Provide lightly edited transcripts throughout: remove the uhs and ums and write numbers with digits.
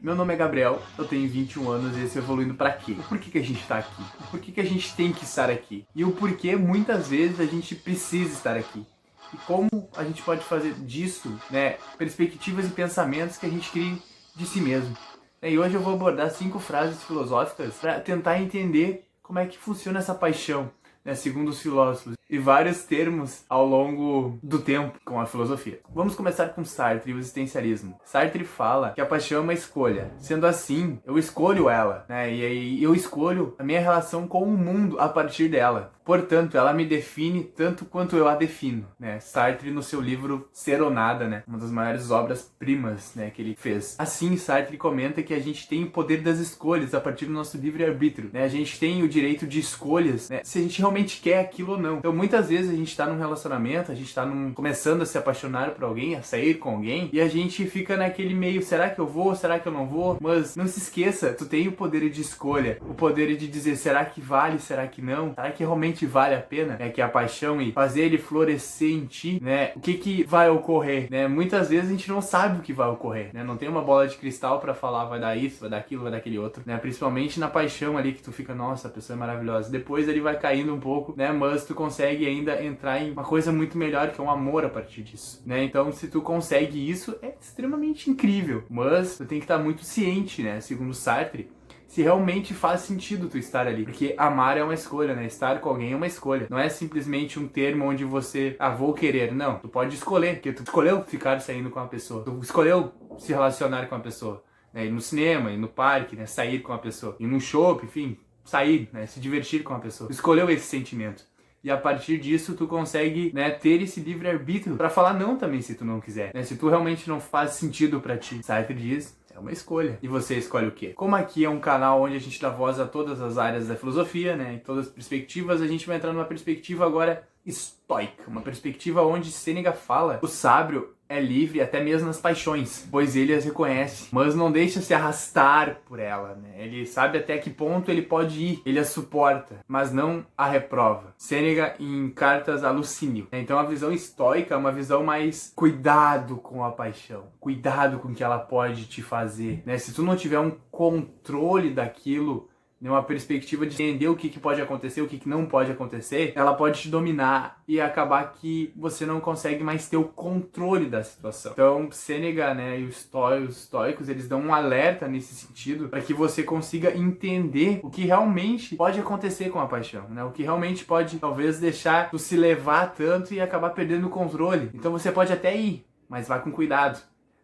Meu nome é Gabriel, eu tenho 21 anos e esse é o Evoluindo Pra Quê? O porquê que a gente tá aqui? O porquê que a gente tem que estar aqui? E o porquê muitas vezes a gente precisa estar aqui? E como a gente pode fazer disso, né, perspectivas e pensamentos que a gente crie de si mesmo? E hoje eu vou abordar 5 frases filosóficas para tentar entender como é que funciona essa paixão, né, segundo os filósofos, e vários termos ao longo do tempo com a filosofia. Vamos começar com Sartre e o existencialismo. Sartre fala que a paixão é uma escolha. Sendo assim, eu escolho ela, né? E aí eu escolho a minha relação com o mundo a partir dela. Portanto, ela me define tanto quanto eu a defino, né? Sartre no seu livro Ser ou Nada, né? Uma das maiores obras-primas, né, que ele fez. Assim, Sartre comenta que a gente tem o poder das escolhas a partir do nosso livre-arbítrio, né? A gente tem o direito de escolhas, né, se a gente realmente quer aquilo ou não. Então, muitas vezes a gente tá num relacionamento, a gente tá começando a se apaixonar por alguém, a sair com alguém, e a gente fica naquele meio, será que eu vou, será que eu não vou? Mas não se esqueça, tu tem o poder de escolha, o poder de dizer, será que vale, será que não? Será que realmente vale a pena, né, que é a paixão, e fazer ele florescer em ti, né? O que vai ocorrer, né? Muitas vezes a gente não sabe o que vai ocorrer, né? Não tem uma bola de cristal pra falar, vai dar isso, vai dar aquilo, vai dar aquele outro, né? Principalmente na paixão ali, que tu fica, nossa, a pessoa é maravilhosa. Depois ele vai caindo um pouco, né? Mas tu consegue ainda entrar em uma coisa muito melhor, que é um amor a partir disso, né? Então, se tu consegue isso, é extremamente incrível. Mas tu tem que estar muito ciente, né? Segundo Sartre, se realmente faz sentido tu estar ali. Porque amar é uma escolha, né? Estar com alguém é uma escolha. Não é simplesmente um termo onde você, vou querer. Não, tu pode escolher, porque tu escolheu ficar saindo com a pessoa. Tu escolheu se relacionar com a pessoa, né? Ir no cinema, ir no parque, né? Sair com a pessoa. Ir num shopping, enfim, sair, né? Se divertir com a pessoa. Tu escolheu esse sentimento. E a partir disso tu consegue, né, ter esse livre-arbítrio pra falar não também se tu não quiser, né? Se tu realmente não faz sentido pra ti. Sartre diz, é uma escolha. E você escolhe o quê? Como aqui é um canal onde a gente dá voz a todas as áreas da filosofia, né, em todas as perspectivas, a gente vai entrar numa perspectiva agora estoica, uma perspectiva onde Sêneca fala, o sábio é livre até mesmo nas paixões, pois ele as reconhece, mas não deixa se arrastar por ela, né? Ele sabe até que ponto ele pode ir, ele as suporta, mas não a reprova. Sêneca em Cartas a Lucínio. Então a visão estoica é uma visão mais cuidado com a paixão, cuidado com o que ela pode te fazer, né? Se tu não tiver um controle daquilo, uma perspectiva de entender o que pode acontecer, o que não pode acontecer, ela pode te dominar e acabar que você não consegue mais ter o controle da situação. Então, Sêneca, né, e os estoicos, eles dão um alerta nesse sentido para que você consiga entender o que realmente pode acontecer com a paixão, né? O que realmente pode, talvez, deixar tu se levar tanto e acabar perdendo o controle. Então, você pode até ir, mas vai com cuidado,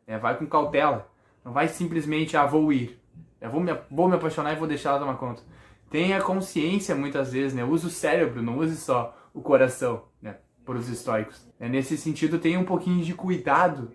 né? Vai com cautela. Não vai simplesmente, vou ir. Eu vou me apaixonar e vou deixar ela tomar conta. Tenha consciência muitas vezes, né? Use o cérebro, não use só o coração, né? Por os estoicos. Nesse sentido, tenha um pouquinho de cuidado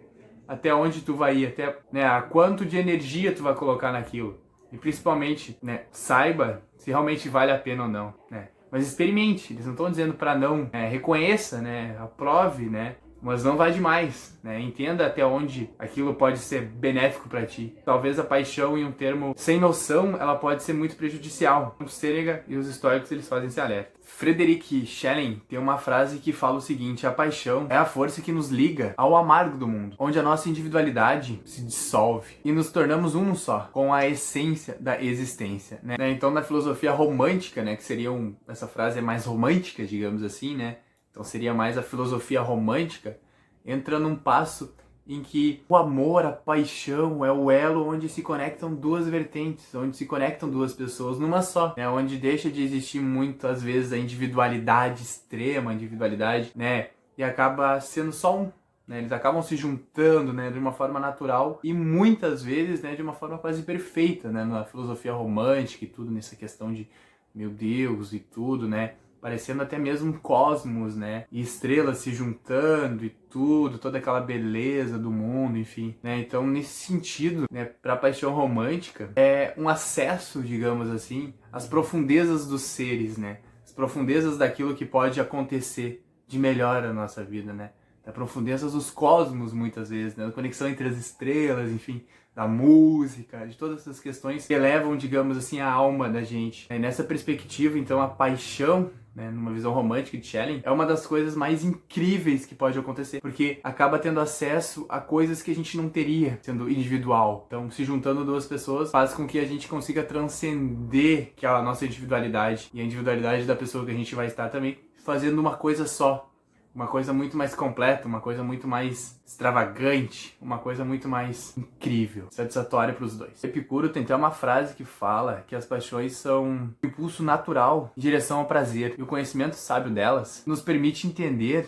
até onde tu vai ir, até, né, a quanto de energia tu vai colocar naquilo. E principalmente, né, saiba se realmente vale a pena ou não, né? Mas experimente, eles não estão dizendo para não, reconheça, né, aprove, né? Mas não vai demais, né? Entenda até onde aquilo pode ser benéfico para ti. Talvez a paixão, em um termo sem noção, ela pode ser muito prejudicial. O Sêneca e os estoicos, eles fazem esse alerta. Friedrich Schelling tem uma frase que fala o seguinte: a paixão é a força que nos liga ao amargo do mundo, onde a nossa individualidade se dissolve e nos tornamos um só, com a essência da existência, né? Então, na filosofia romântica, né, que seria essa frase é mais romântica, digamos assim, né? Então seria mais a filosofia romântica, entra num passo em que o amor, a paixão é o elo onde se conectam duas vertentes, onde se conectam duas pessoas numa só, né? Onde deixa de existir muitas vezes a individualidade extrema, a individualidade, né? E acaba sendo só um, né? Eles acabam se juntando, né, de uma forma natural e muitas vezes, né, de uma forma quase perfeita, né? Na filosofia romântica e tudo, nessa questão de meu Deus e tudo, né? Parecendo até mesmo um cosmos, né? E estrelas se juntando e tudo, toda aquela beleza do mundo, enfim, né? Então, nesse sentido, né, para a paixão romântica, é um acesso, digamos assim, às profundezas dos seres, né? As profundezas daquilo que pode acontecer de melhor na nossa vida, né? Das profundezas dos cosmos, muitas vezes, né? A conexão entre as estrelas, enfim, da música, de todas essas questões que elevam, digamos assim, a alma da gente. E nessa perspectiva, então, a paixão né, numa visão romântica de Schelling, é uma das coisas mais incríveis que pode acontecer, porque acaba tendo acesso a coisas que a gente não teria sendo individual. Então, se juntando duas pessoas, faz com que a gente consiga transcender aquela nossa individualidade e a individualidade da pessoa que a gente vai estar também, fazendo uma coisa só. Uma coisa muito mais completa, uma coisa muito mais extravagante, uma coisa muito mais incrível, satisfatória para os dois. Epicuro tem até uma frase que fala que as paixões são um impulso natural em direção ao prazer. E o conhecimento sábio delas nos permite entender,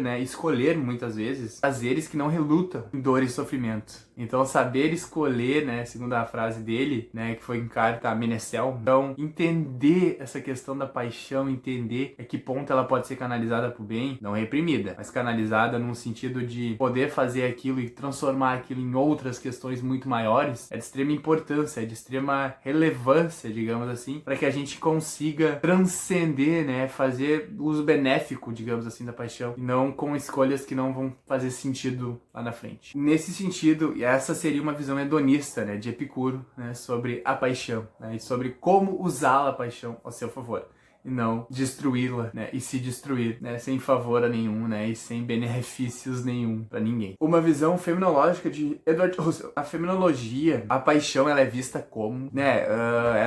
né, escolher muitas vezes prazeres que não relutam em dor e sofrimento. Então, saber escolher, né, segundo a frase dele, né, que foi em carta a Menecel, então, entender essa questão da paixão, entender a que ponto ela pode ser canalizada para o bem, não reprimida, mas canalizada num sentido de poder fazer aquilo e transformar aquilo em outras questões muito maiores, é de extrema importância, é de extrema relevância, digamos assim, para que a gente consiga transcender, né, fazer uso benéfico, digamos assim, da paixão, e não com escolhas que não vão fazer sentido lá na frente. Nesse sentido, essa seria uma visão hedonista, né, de Epicuro, né, sobre a paixão, né, e sobre como usar a paixão ao seu favor. E não destruí-la, né, e se destruir, né, sem favor a nenhum, né, e sem benefícios nenhum para ninguém. Uma visão fenomenológica de Edward Russell. A fenomenologia, a paixão, ela é vista como, né,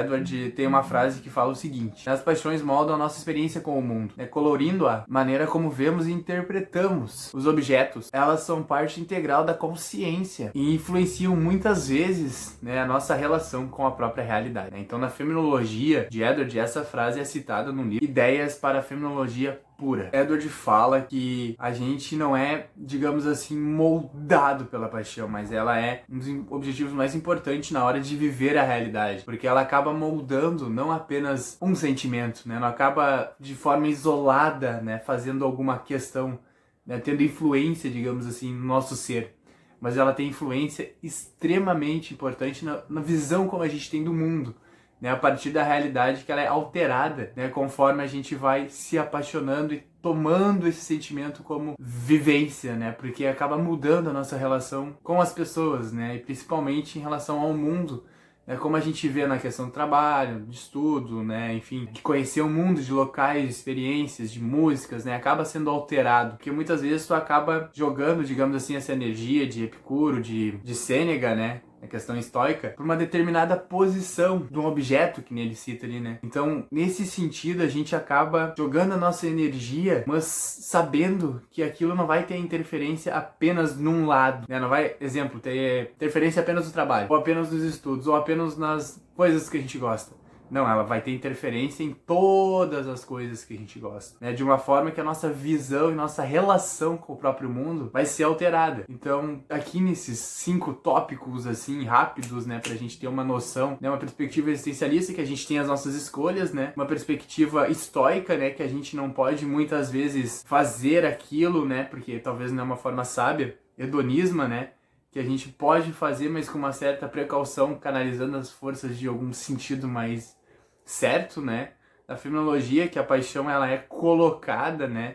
Edward tem uma frase que fala o seguinte: as paixões moldam a nossa experiência com o mundo, né, colorindo a maneira como vemos e interpretamos os objetos. Elas são parte integral da consciência e influenciam muitas vezes, né, a nossa relação com a própria realidade, né? Então, na fenomenologia de Edward, essa frase é citada no livro Ideias para a Fenomenologia Pura. Edward fala que a gente não é, digamos assim, moldado pela paixão, mas ela é um dos objetivos mais importantes na hora de viver a realidade, porque ela acaba moldando não apenas um sentimento, né? Não acaba de forma isolada, né, fazendo alguma questão, né, tendo influência, digamos assim, no nosso ser, mas ela tem influência extremamente importante na visão como a gente tem do mundo, né, a partir da realidade que ela é alterada, né, conforme a gente vai se apaixonando e tomando esse sentimento como vivência, né, porque acaba mudando a nossa relação com as pessoas, né, e principalmente em relação ao mundo, né, como a gente vê na questão do trabalho, de estudo, né, enfim, de conhecer o mundo, de locais, de experiências, de músicas, né, acaba sendo alterado, porque muitas vezes tu acaba jogando, digamos assim, essa energia de Epicuro, de Sêneca, né, a questão estoica, por uma determinada posição de um objeto que nem ele cita ali, né? Então, nesse sentido, a gente acaba jogando a nossa energia, mas sabendo que aquilo não vai ter interferência apenas num lado, né? Não vai, exemplo, ter interferência apenas no trabalho, ou apenas nos estudos, ou apenas nas coisas que a gente gosta. Não, ela vai ter interferência em todas as coisas que a gente gosta, né? De uma forma que a nossa visão e nossa relação com o próprio mundo vai ser alterada. Então, aqui nesses 5 tópicos, assim, rápidos, né? Pra gente ter uma noção, né? Uma perspectiva existencialista, que a gente tem as nossas escolhas, né? Uma perspectiva estoica, né? Que a gente não pode, muitas vezes, fazer aquilo, né? Porque talvez não é uma forma sábia. Hedonismo, né? Que a gente pode fazer, mas com uma certa precaução, canalizando as forças de algum sentido mais certo, né? Da fenomenologia, que a paixão ela é colocada, né?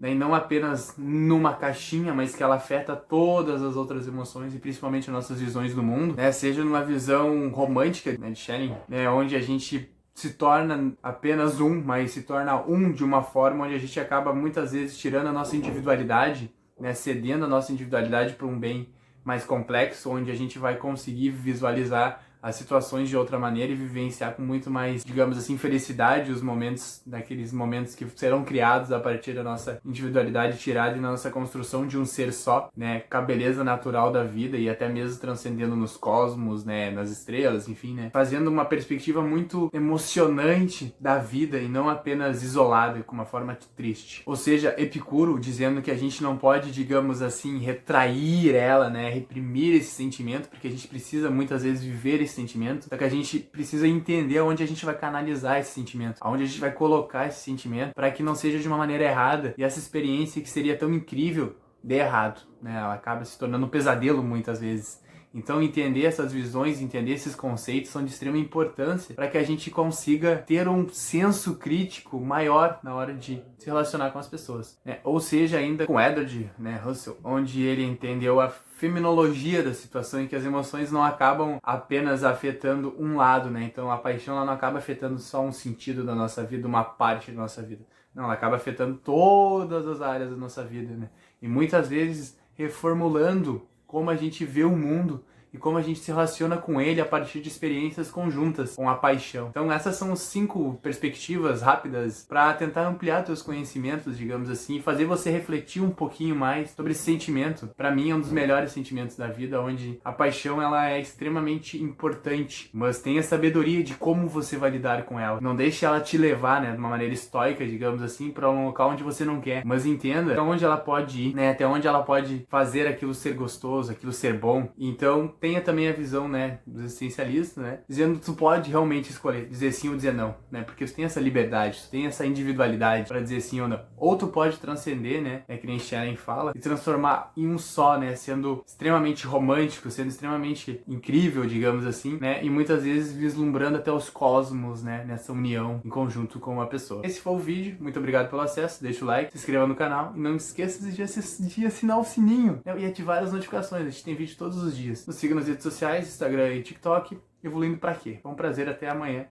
E não apenas numa caixinha, mas que ela afeta todas as outras emoções e principalmente as nossas visões do mundo, né? Seja numa visão romântica, né, de Schelling, né? Onde a gente se torna apenas um, mas se torna um de uma forma onde a gente acaba muitas vezes tirando a nossa individualidade, né? Cedendo a nossa individualidade para um bem mais complexo, onde a gente vai conseguir visualizar as situações de outra maneira e vivenciar com muito mais, digamos assim, felicidade os momentos, daqueles momentos que serão criados a partir da nossa individualidade tirada e na nossa construção de um ser só, né, com a beleza natural da vida e até mesmo transcendendo nos cosmos, né, nas estrelas, enfim, né, fazendo uma perspectiva muito emocionante da vida e não apenas isolada, com uma forma triste. Ou seja, Epicuro dizendo que a gente não pode, digamos assim, retrair ela, né, reprimir esse sentimento, porque a gente precisa muitas vezes viver esse sentimento, só que a gente precisa entender onde a gente vai canalizar esse sentimento, aonde a gente vai colocar esse sentimento para que não seja de uma maneira errada e essa experiência que seria tão incrível dê errado, né? Ela acaba se tornando um pesadelo muitas vezes. Então entender essas visões, entender esses conceitos são de extrema importância para que a gente consiga ter um senso crítico maior na hora de se relacionar com as pessoas, né? Ou seja, ainda com Edward, né, Russell, onde ele entendeu a fenomenologia da situação, em que as emoções não acabam apenas afetando um lado, né? Então a paixão ela não acaba afetando só um sentido da nossa vida, uma parte da nossa vida. Não, ela acaba afetando todas as áreas da nossa vida, né? E muitas vezes reformulando como a gente vê o mundo e como a gente se relaciona com ele a partir de experiências conjuntas com a paixão. Então essas são 5 perspectivas rápidas para tentar ampliar teus conhecimentos, digamos assim, e fazer você refletir um pouquinho mais sobre esse sentimento. Para mim é um dos melhores sentimentos da vida, onde a paixão ela é extremamente importante, mas tenha sabedoria de como você vai lidar com ela. Não deixe ela te levar, né, de uma maneira estoica, digamos assim, para um local onde você não quer, mas entenda até onde ela pode ir, né, até onde ela pode fazer aquilo ser gostoso, aquilo ser bom. Então tenha também a visão, né, dos existencialistas, né, dizendo que tu pode realmente escolher dizer sim ou dizer não, né, porque tu tem essa liberdade, tu tem essa individualidade para dizer sim ou não. Ou tu pode transcender, né, que nem Sharon fala, e transformar em um só, né, sendo extremamente romântico, sendo extremamente incrível, digamos assim, né, e muitas vezes vislumbrando até os cosmos, né, nessa união em conjunto com uma pessoa. Esse foi o vídeo, muito obrigado pelo acesso, deixa o like, se inscreva no canal e não esqueça de assinar o sininho, né, e ativar as notificações. A gente tem vídeo todos os dias. Nos siga nas redes sociais, Instagram e TikTok. Evoluindo pra quê? Foi um prazer, até amanhã.